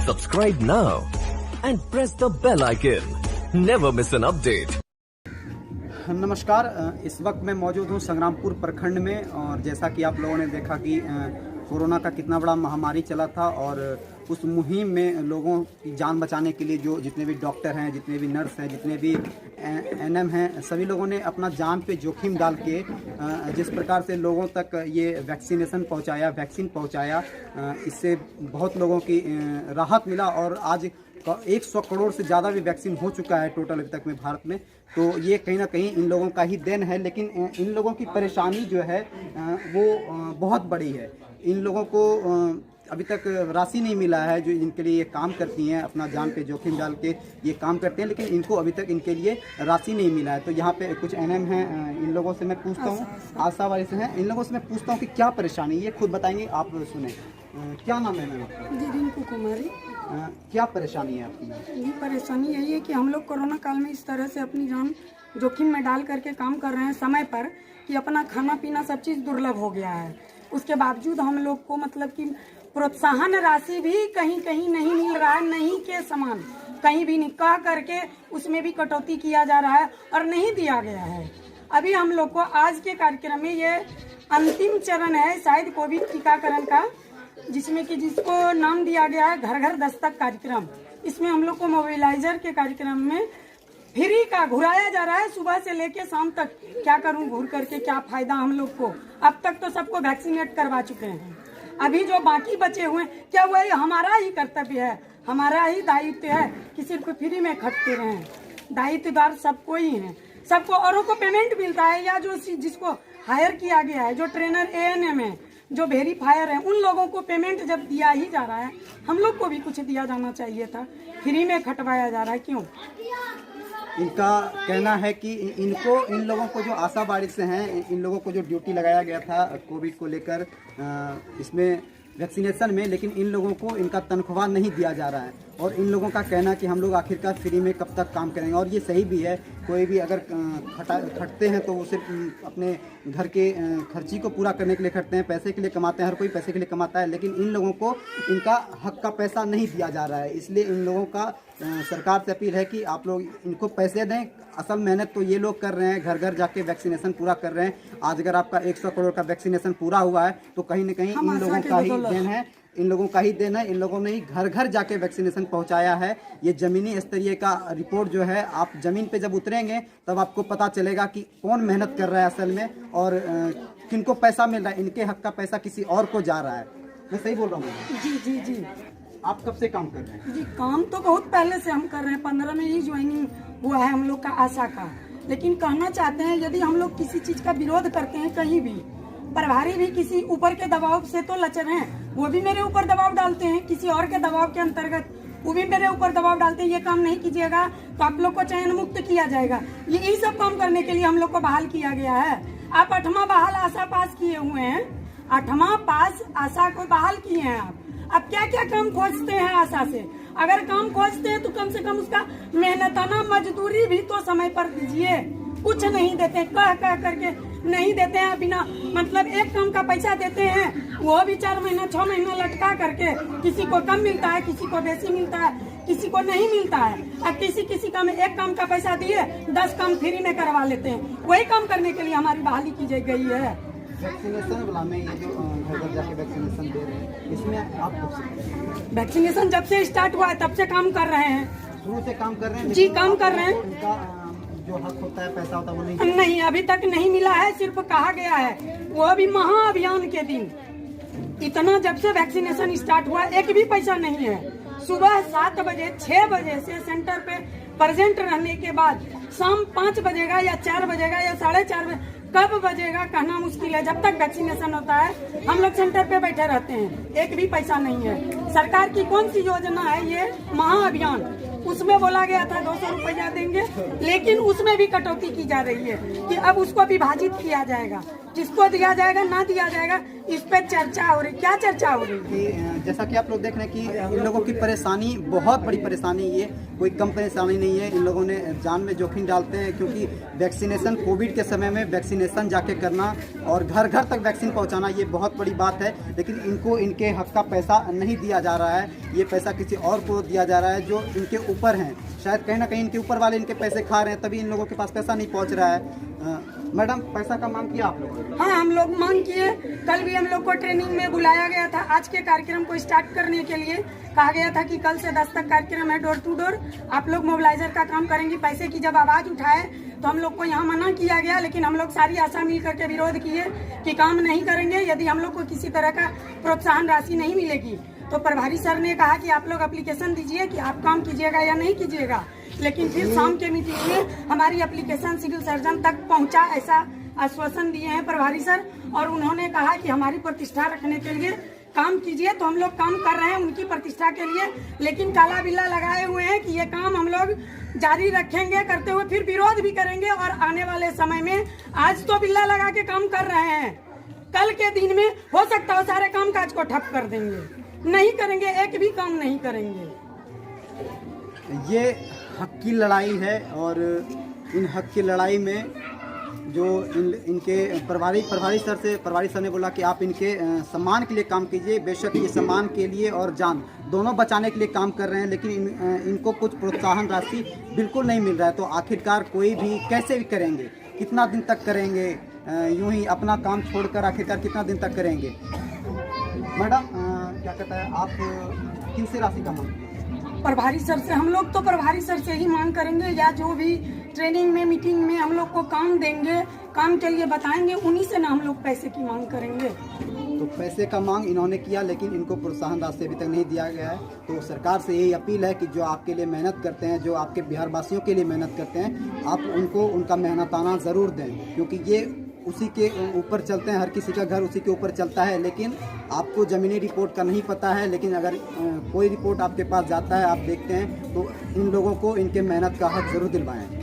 Subscribe now and press the bell icon. Never miss an update. नमस्कार, इस वक्त मैं मौजूद हूँ संग्रामपुर प्रखंड में और जैसा कि आप लोगों ने देखा कि कोरोना का कितना बड़ा महामारी चला था और उस मुहिम में लोगों की जान बचाने के लिए जो जितने भी डॉक्टर हैं, जितने भी नर्स हैं, जितने भी एनएम हैं, सभी लोगों ने अपना जान पे जोखिम डाल के जिस प्रकार से लोगों तक ये वैक्सीन पहुंचाया, इससे बहुत लोगों की राहत मिला और आज 100 करोड़ से ज़्यादा भी वैक्सीन हो चुका है टोटल अभी तक में भारत में। तो ये कहीं ना कहीं इन लोगों का ही देन है, लेकिन इन लोगों की परेशानी जो है वो बहुत बड़ी है। इन लोगों को अभी तक राशि नहीं मिला है जो इनके लिए ये काम करती हैं, अपना जान पे जोखिम डाल के ये काम करते हैं, लेकिन इनको अभी तक इनके लिए राशि नहीं मिला है। तो यहाँ पे कुछ एनएम हैं, इन लोगों से मैं पूछता हूँ, आशा वाले से हैं, इन लोगों से मैं पूछता हूँ कि क्या परेशानी, ये खुद बताएंगे, आप सुने। क्या नाम है मैम आपका? जी, रिंकू कुमारी। क्या परेशानी है आपकी? ये परेशानी यही है कि हम लोग कोरोना काल में इस तरह से अपनी जान जोखिम में डाल करके काम कर रहे हैं समय पर कि अपना खाना पीना सब चीज़ दुर्लभ हो गया है। उसके बावजूद हम लोग को मतलब कि प्रोत्साहन राशि भी कहीं कहीं नहीं मिल रहा है, नहीं के समान कहीं भी नहीं, कह करके उसमें भी कटौती किया जा रहा है और नहीं दिया गया है। अभी हम लोग को आज के कार्यक्रम में ये अंतिम चरण है शायद कोविड टीकाकरण का, जिसमें कि जिसको नाम दिया गया है घर घर दस्तक कार्यक्रम। इसमें हम लोग को मोबिलाइजर के कार्यक्रम में फ्री का घुराया जा रहा है, सुबह से लेके शाम तक। क्या करूं घूर करके, क्या फायदा हम लोग को? अब तक तो सबको वैक्सीनेट करवा चुके हैं, अभी जो बाकी बचे हुए क्या हुआ, ये हमारा ही कर्तव्य है, हमारा ही दायित्व है कि सिर्फ फ्री में खटते रहें। दायित्वदार सबको ही है, सबको, औरों को पेमेंट मिलता है या जो जिसको हायर किया गया है, जो ट्रेनर एएनएम है, जो वेरीफायर है, उन लोगों को पेमेंट जब दिया ही जा रहा है, हम लोग को भी कुछ दिया जाना चाहिए था। फ्री में खटवाया जा रहा है, क्यों? इनका कहना है कि इन लोगों को जो आशा वारिस से हैं, इन लोगों को जो ड्यूटी लगाया गया था कोविड को लेकर इसमें वैक्सीनेशन में, लेकिन इन लोगों को इनका तनख्वाह नहीं दिया जा रहा है और इन लोगों का कहना कि हम लोग आखिरकार फ्री में कब तक काम करेंगे। और ये सही भी है, कोई भी अगर खटते हैं तो वो सिर्फ अपने घर के खर्ची को पूरा करने के लिए खटते हैं, पैसे के लिए कमाते हैं, हर कोई पैसे के लिए कमाता है, लेकिन इन लोगों को इनका हक का पैसा नहीं दिया जा रहा है। इसलिए इन लोगों का सरकार से अपील है कि आप लोग इनको पैसे दें। असल मेहनत तो ये लोग कर रहे हैं, घर घर जाके वैक्सीनेशन पूरा कर रहे हैं। आज अगर आपका 100 करोड़ का वैक्सीनेशन पूरा हुआ है तो कहीं न कहीं इन लोगों का ही देन है, इन लोगों का ही देन है। इन लोगों ने ही घर घर जाके वैक्सीनेशन पहुंचाया है। ये जमीनी स्तरीय का रिपोर्ट जो है, आप जमीन पे जब उतरेंगे तब आपको पता चलेगा कि कौन मेहनत कर रहा है असल में और किनको पैसा मिल रहा है। इनके हक का पैसा किसी और को जा रहा है। मैं सही बोल रहा हूँ? जी जी जी। आप कब से काम कर रहे हैं? जी, काम तो बहुत पहले से हम कर रहे हैं, 15 में ही ज्वाइनिंग हुआ है हम लोग का आशा का। लेकिन कहना चाहते हैं, यदि हम लोग किसी चीज का विरोध करते हैं कहीं भी, प्रभारी भी किसी ऊपर के दबाव से तो लचर हैं, वो भी मेरे ऊपर दबाव डालते हैं, किसी और के दबाव के अंतर्गत वो भी मेरे ऊपर दबाव डालते हैं, ये काम नहीं कीजिएगा तो आप लोग को चयन मुक्त किया जाएगा। यही सब काम करने के लिए हम लोग को बहाल किया गया है। आप 8वां बहाल आशा पास किए हुए हैं, 8वां पास आशा को बहाल किए हैं आप। अब क्या क्या काम खोजते हैं आशा से? अगर काम खोजते हैं तो कम से कम उसका मेहनताना मजदूरी भी तो समय पर दीजिए। कुछ नहीं देते, कह करके नहीं देते हैं, बिना मतलब एक काम का पैसा देते हैं, वो भी 4 महीना 6 महीना लटका करके, किसी को कम मिलता है, किसी को बेसी मिलता है, किसी को नहीं मिलता है। अब किसी का में एक काम का पैसा दिए 10 काम फ्री में करवा लेते हैं। वही काम करने के लिए हमारी बहाली की गई है। वैक्सीनेशन वाला में ये जो घर घर जाके वैक्सीनेशन दे रहे हैं, इसमें आप कब से? वैक्सीनेशन जब से स्टार्ट हुआ है तब से काम कर रहे हैं। शुरू से काम कर रहे हैं? जी, काम कर रहे हैं। उनका जो हक होता है, पैसा होता है, वो नहीं अभी तक नहीं मिला है, सिर्फ कहा गया है, वो भी महाअभियान के दिन। इतना जब से वैक्सीनेशन स्टार्ट हुआ एक भी पैसा नहीं है। सुबह 7 बजे 6 बजे से सेंटर पे प्रेजेंट रहने के बाद शाम 5 बजेगा या 4 बजेगा या 4:30 बजे, कब बजेगा कहना मुश्किल है। जब तक वैक्सीनेशन होता है हम लोग सेंटर पे बैठे रहते हैं, एक भी पैसा नहीं है। सरकार की कौन सी योजना है ये महाअभियान, उसमें बोला गया था 200 रुपया देंगे, लेकिन उसमें भी कटौती की जा रही है कि अब उसको विभाजित किया जाएगा, जिसको दिया जाएगा ना दिया जाएगा इस पे चर्चा हो रही। क्या चर्चा हो रही? कि जैसा कि आप लोग देख रहे हैं कि इन लोगों की परेशानी बहुत बड़ी परेशानी है, कोई कम परेशानी नहीं है। इन लोगों ने जान में जोखिम डालते हैं क्योंकि वैक्सीनेशन कोविड के समय में वैक्सीनेशन जाके करना और घर घर तक वैक्सीन पहुंचाना ये बहुत बड़ी बात है, लेकिन इनको इनके हक का पैसा नहीं दिया जा रहा है। ये पैसा किसी और को दिया जा रहा है जो इनके ऊपर हैं। शायद कहीं ना कहीं इनके ऊपर वाले इनके पैसे खा रहे हैं, तभी इन लोगों के पास पैसा नहीं पहुंच रहा है। मैडम, पैसा का मांग किया आप लोगों ने? हाँ, हम लोग मांग किए। कल भी हम लोग को ट्रेनिंग में बुलाया गया था। आज के कार्यक्रम को स्टार्ट करने के लिए कहा गया था कि कल से 10 तक कार्यक्रम है, डोर टू डोर आप लोग मोबिलाइजर का काम करेंगे। पैसे की जब आवाज उठाए तो हम लोग को यहाँ मना किया गया, लेकिन हम लोग सारी आशा मिल करके विरोध किए कि काम नहीं करेंगे यदि हम लोग को किसी तरह का प्रोत्साहन राशि नहीं मिलेगी। तो प्रभारी सर ने कहा कि आप लोग एप्लीकेशन दीजिए कि आप काम कीजिएगा या नहीं कीजिएगा। लेकिन फिर शाम के मीटिंग में हमारी एप्लीकेशन सिविल सर्जन तक पहुंचा, ऐसा आश्वासन दिए हैं प्रभारी सर। और उन्होंने कहा कि हमारी प्रतिष्ठा रखने के लिए काम कीजिए। तो हम लोग काम कर रहे हैं उनकी प्रतिष्ठा के लिए, लेकिन काला बिल्ला लगाए हुए हैं कि ये काम हम लोग जारी रखेंगे करते हुए, फिर विरोध भी करेंगे। और आने वाले समय में आज तो बिल्ला लगा के काम कर रहे हैं, कल के दिन में हो सकता है सारे काम काज को ठप कर देंगे, नहीं करेंगे, एक भी काम नहीं करेंगे। ये हक की लड़ाई है और इन हक की लड़ाई में जो इनके प्रभारी सर ने बोला कि आप इनके सम्मान के लिए काम कीजिए। बेशक ये सम्मान के लिए और जान दोनों बचाने के लिए काम कर रहे हैं, लेकिन इनको कुछ प्रोत्साहन राशि बिल्कुल नहीं मिल रहा है। तो आखिरकार कोई भी कैसे भी करेंगे, कितना दिन तक करेंगे, यूं ही अपना काम छोड़कर आखिरकार कितना दिन तक करेंगे? मैडम, क्या कहता है, आप किनसे राशि का मांग? प्रभारी सर से। हम लोग तो प्रभारी सर से ही मांग करेंगे, या जो भी ट्रेनिंग में मीटिंग में हम लोग को काम देंगे, काम के लिए बताएंगे, उन्हीं से ना हम लोग पैसे की मांग करेंगे। तो पैसे का मांग इन्होंने किया, लेकिन इनको प्रोत्साहन राशि अभी तक नहीं दिया गया है। तो सरकार से यही अपील है कि जो आपके लिए मेहनत करते हैं, जो आपके बिहार वासियों के लिए मेहनत करते हैं, आप उनको उनका मेहनताना ज़रूर दें, क्योंकि ये उसी के ऊपर चलते हैं। हर किसी का घर उसी के ऊपर चलता है, लेकिन आपको ज़मीनी रिपोर्ट का नहीं पता है। लेकिन अगर कोई रिपोर्ट आपके पास जाता है, आप देखते हैं, तो इन लोगों को इनके मेहनत का हक ज़रूर दिलवाएं।